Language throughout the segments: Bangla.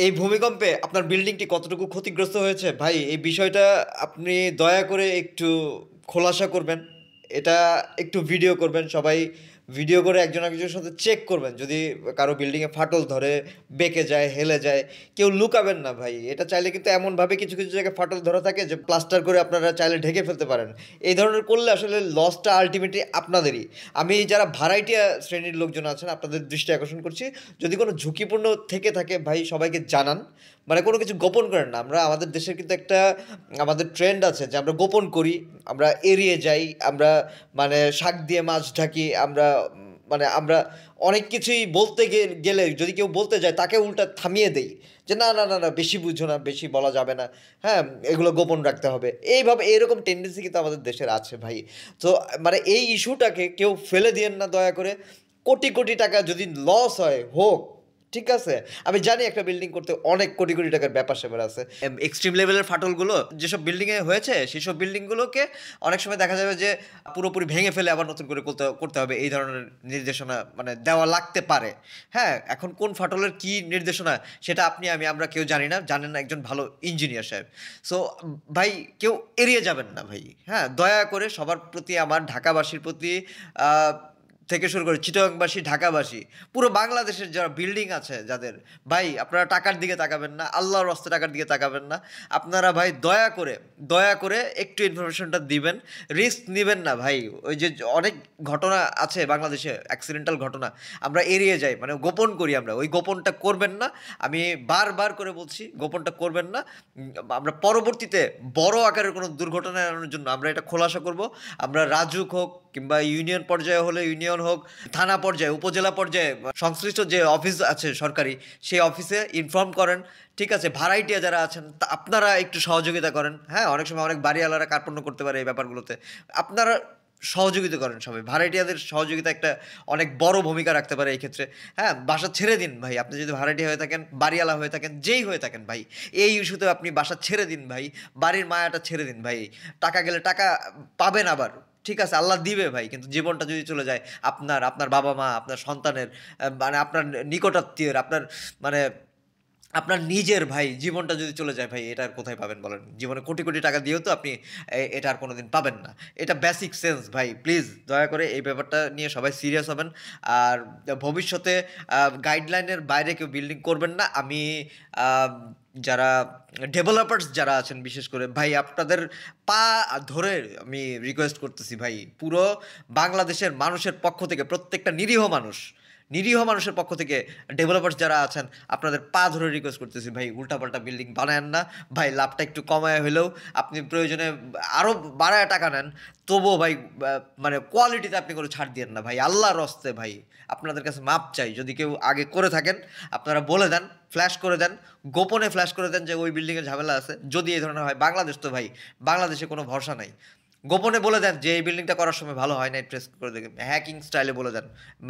এই ভূমিকম্পে আপনার বিল্ডিংটি কতটুকু ক্ষতিগ্রস্ত হয়েছে ভাই, এই বিষয়টা আপনি দয়া করে একটু খোলাসা করবেন। এটা একটু ভিডিও করবেন, সবাই ভিডিও করে একজন একজনের সাথে চেক করবেন। যদি কারো বিল্ডিংয়ে ফাটল ধরে, বেঁকে যায়, হেলে যায়, কেউ লুকাবেন না ভাই। এটা চাইলে কিন্তু এমনভাবে কিছু কিছু জায়গায় ফাটল ধরা থাকে যে প্লাস্টার করে আপনারা চাইলে ঢেকে ফেলতে পারেন। এই ধরনের করলে আসলে লসটা আলটিমেটলি আপনাদেরই। আমি যারা ভাড়াইটিয়া শ্রেণীর লোকজন আছেন আপনাদের দৃষ্টি আকর্ষণ করছি, যদি কোনো ঝুঁকিপূর্ণ থেকে থাকে ভাই সবাইকে জানান। মানে কোনো কিছু গোপন করেন না। আমরা আমাদের দেশের কিন্তু একটা আমাদের ট্রেন্ড আছে যে আমরা গোপন করি, আমরা এড়িয়ে যাই, আমরা মানে শাক দিয়ে মাছ ঢাকি, আমরা মানে আমরা অনেক কিছুই বলতে গেলে যদি কেউ বলতে যায় তাকে উল্টা থামিয়ে দেই যে না না না না, বেশি বুঝো না, বেশি বলা যাবে না, হ্যাঁ এগুলো গোপন রাখতে হবে। এইভাবে এরকম টেন্ডেন্সি কিন্তু আমাদের দেশের আছে ভাই। তো মানে এই ইস্যুটাকে কেউ ফেলে দিয়েন না দয়া করে। কোটি কোটি টাকা যদি লস হয় হোক, ঠিক আছে। আমি জানি একটা বিল্ডিং করতে অনেক কোটি কোটি টাকার ব্যাপার স্যাপার আছে। এক্সট্রিম লেভেলের ফাটলগুলো যেসব বিল্ডিংয়ে হয়েছে সেসব বিল্ডিংগুলোকে অনেক সময় দেখা যাবে যে পুরোপুরি ভেঙে ফেলে আবার নতুন করে করতে করতে হবে, এই ধরনের নির্দেশনা মানে দেওয়া লাগতে পারে। হ্যাঁ, এখন কোন ফাটলের কি নির্দেশনা সেটা আপনি আমরা কেউ জানি না, জানেন না একজন ভালো ইঞ্জিনিয়ার সাহেব। সো ভাই, কেউ এড়িয়ে যাবেন না ভাই। হ্যাঁ, দয়া করে সবার প্রতি, আমার ঢাকাবাসীর প্রতি থেকে শুরু করে চিটাগাংবাসী, ঢাকাবাসী, পুরো বাংলাদেশের যারা বিল্ডিং আছে যাদের, ভাই আপনারা টাকার দিকে তাকাবেন না, আল্লাহর রাস্তে টাকার দিকে তাকাবেন না। আপনারা ভাই দয়া করে একটু ইনফরমেশনটা দিবেন, রিস্ক নেবেন না ভাই। ওই যে অনেক ঘটনা আছে বাংলাদেশে, অ্যাক্সিডেন্টাল ঘটনা আমরা এড়িয়ে যাই, মানে গোপন করি আমরা, ওই গোপনটা করবেন না। আমি বারবার করে বলছি গোপনটা করবেন না। আমরা পরবর্তীতে বড় আকারের কোনো দুর্ঘটনা এড়ানোর জন্য আমরা এটা খোলাসা করব। আমরা রাজুক হোক কিংবা ইউনিয়ন পর্যায়ে হলে ইউনিয়ন হোক, থানা পর্যায়ে, উপজেলা পর্যায়ে সংশ্লিষ্ট যে অফিস আছে সরকারি, সেই অফিসে ইনফর্ম করেন। ঠিক আছে, ভাড়াইটিয়া যারা আছেন আপনারা একটু সহযোগিতা করেন। হ্যাঁ, অনেক সময় অনেক বাড়িওয়ালারা কার্পণ্য করতে পারে এই ব্যাপারগুলোতে, আপনারা সহযোগিতা করেন সবাই। ভাড়াটিয়াদের সহযোগিতা একটা অনেক বড় ভূমিকা রাখতে পারে এই ক্ষেত্রে। হ্যাঁ, বাসা ছেড়ে দিন ভাই, আপনি যদি ভাড়াটিয়া হয়ে থাকেন, বাড়িওয়ালা হয়ে থাকেন, যেই হয়ে থাকেন ভাই, এই ইস্যুতে আপনি বাসা ছেড়ে দিন ভাই, বাড়ির মায়াটা ছেড়ে দিন ভাই। টাকা গেলে টাকা পাবেন আবার, ঠিক আছে, আল্লাহ দিবে ভাই, কিন্তু জীবনটা যদি চলে যায় আপনার, আপনার বাবা মা, আপনার সন্তানের, মানে আপনার নিকটাত্মীয়ের, আপনার মানে আপনার নিজের ভাই জীবনটা যদি চলে যায় ভাই, এটা আর কোথায় পাবেন বলেন? জীবনে কোটি কোটি টাকা দিয়েও তো আপনি এটা আর কোনোদিন পাবেন না। এটা বেসিক সেন্স ভাই। প্লিজ দয়া করে এই ব্যাপারটা নিয়ে সবাই সিরিয়াস হবেন। আর ভবিষ্যতে গাইডলাইনের বাইরে কেউ বিল্ডিং করবেন না। আমি আহ, যারা ডেভেলপার্স যারা আছেন বিশেষ করে ভাই, আপনাদের পা ধরে আমি রিকোয়েস্ট করতেছি ভাই, পুরো বাংলাদেশের মানুষের পক্ষ থেকে, প্রত্যেকটা নিরীহ মানুষের পক্ষ থেকে, ডেভেলপার্স যারা আছেন আপনাদের পা ধরে রিকোয়েস্ট করতেছি ভাই, উল্টাপাল্টা বিল্ডিং বানায়েন না ভাই। লাভটা একটু কমায় হলেও আপনি প্রয়োজনে আরও বাড়ায় টাকা নেন, তবুও ভাই মানে কোয়ালিটিতে আপনি করে ছাড় দিয়েন না ভাই, আল্লাহর রস্তে ভাই। আপনাদের কাছে মাপ চাই, যদি কেউ আগে করে থাকেন আপনারা বলে দেন, ফ্ল্যাশ করে দেন, গোপনে ফ্ল্যাশ করে দেন যে ওই বিল্ডিংয়ে ঝামেলা আছে। যদি এই ধরনের হয়, বাংলাদেশ তো ভাই, বাংলাদেশে কোনো ভরসা নাই। গোপনে বলে দেন যে এই বিল্ডিংটা করার সময় ভালো হয় নাই, ট্রেস করে দেখেন, হ্যাকিং স্টাইলে বলে দেন,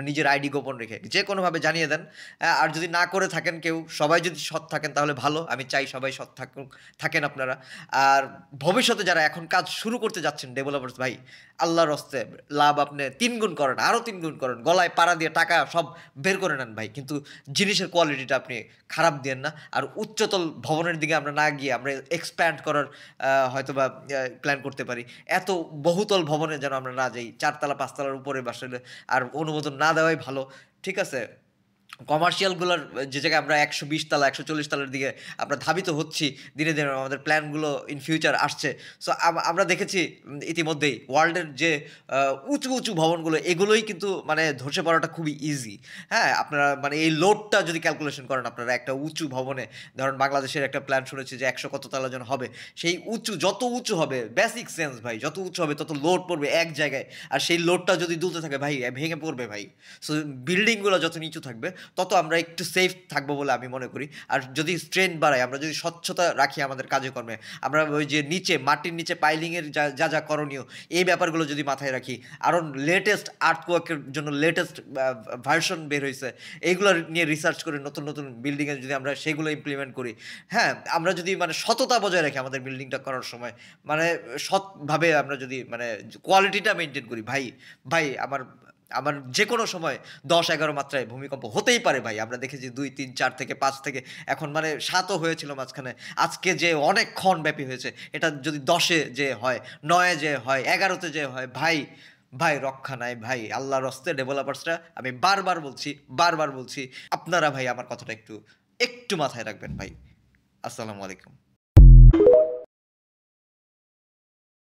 নিজের আইডি গোপন রেখে যে কোনোভাবে জানিয়ে দেন। আর যদি না করে থাকেন কেউ, সবাই যদি সৎ থাকেন তাহলে ভালো, আমি চাই সবাই সৎ থাকেন আপনারা। আর ভবিষ্যতে যারা এখন কাজ শুরু করতে যাচ্ছেন ডেভেলপার্স ভাই, আল্লাহর হস্তে লাভ আপনি 3 গুণ করেন, আরও 3 গুণ করেন, গলায় পাড়া দিয়ে টাকা সব বের করে নেন ভাই, কিন্তু জিনিসের কোয়ালিটিটা আপনি খারাপ দিয়েন না। আর উচ্চতল ভবনের দিকে আমরা না গিয়ে আমরা এক্সপ্যান্ড করার হয়তো বা প্ল্যান করতে পারি। এত বহুতল ভবনে যেন আমরা না যাই, 4 তলা 5 তলার উপরে বাসলে আর অনুমোদন না দেওয়াই ভালো। ঠিক আছে, কমার্শিয়ালগুলোর যে জায়গায় আমরা 120 তলা 140 তলার দিকে আমরা ধাবিত হচ্ছি দিনে দিনে, আমাদের প্ল্যানগুলো ইন ফিউচার আসছে। সো আমরা দেখেছি ইতিমধ্যেই ওয়ার্ল্ডের যে উঁচু উঁচু ভবনগুলো, এগুলোই কিন্তু মানে ধসে পড়াটা খুবই ইজি। হ্যাঁ, আপনারা মানে এই লোডটা যদি ক্যালকুলেশন করেন আপনারা একটা উঁচু ভবনে, ধরেন বাংলাদেশের একটা প্ল্যান শুনেছি যে 100 কত তলা যেন হবে, সেই উঁচু যত উঁচু হবে, বেসিক সেন্স ভাই, যত উঁচু হবে তত লোড পড়বে এক জায়গায়, আর সেই লোডটা যদি দুলতে থাকে ভাই ভেঙে পড়বে ভাই। সো বিল্ডিংগুলো যত নিচু থাকবে তত আমরা একটু সেফ থাকবো বলে আমি মনে করি। আর যদি স্ট্রেন্থ বাড়াই, আমরা যদি স্বচ্ছতা রাখি আমাদের কাজে কর্মে, আমরা ওই যে নিচে মাটির নিচে পাইলিংয়ের যা যা যা করণীয়, এই ব্যাপারগুলো যদি মাথায় রাখি, আরও লেটেস্ট আর্থওয়ার্কের জন্য লেটেস্ট ভার্সন বের হয়েছে, এইগুলো নিয়ে রিসার্চ করে নতুন নতুন বিল্ডিংয়ে যদি আমরা সেগুলো ইমপ্লিমেন্ট করি, হ্যাঁ, আমরা যদি মানে সততা বজায় রাখি আমাদের বিল্ডিংটা করার সময়, মানে সৎভাবে আমরা যদি মানে কোয়ালিটিটা মেনটেন করি ভাই, ভাই আমার আমার যে কোনো সময় 10-11 মাত্রায় ভূমিকম্প হতেই পারে ভাই। আমরা দেখেছি 2, 3, 4 থেকে 5 থেকে এখন মানে 7 ও হয়েছিল মাঝখানে। আজকে যে অনেকক্ষণ ব্যাপী হয়েছে, এটা যদি 10 এ যে হয়, 9 এ যে হয়, 11 তে যে হয়, ভাই, ভাই রক্ষা নাই ভাই। আল্লাহর হস্তে ডেভেলপার্সরা, আমি বারবার বলছি, আপনারা ভাই আমার কথাটা একটু মাথায় রাখবেন ভাই। আসসালামু আলাইকুম।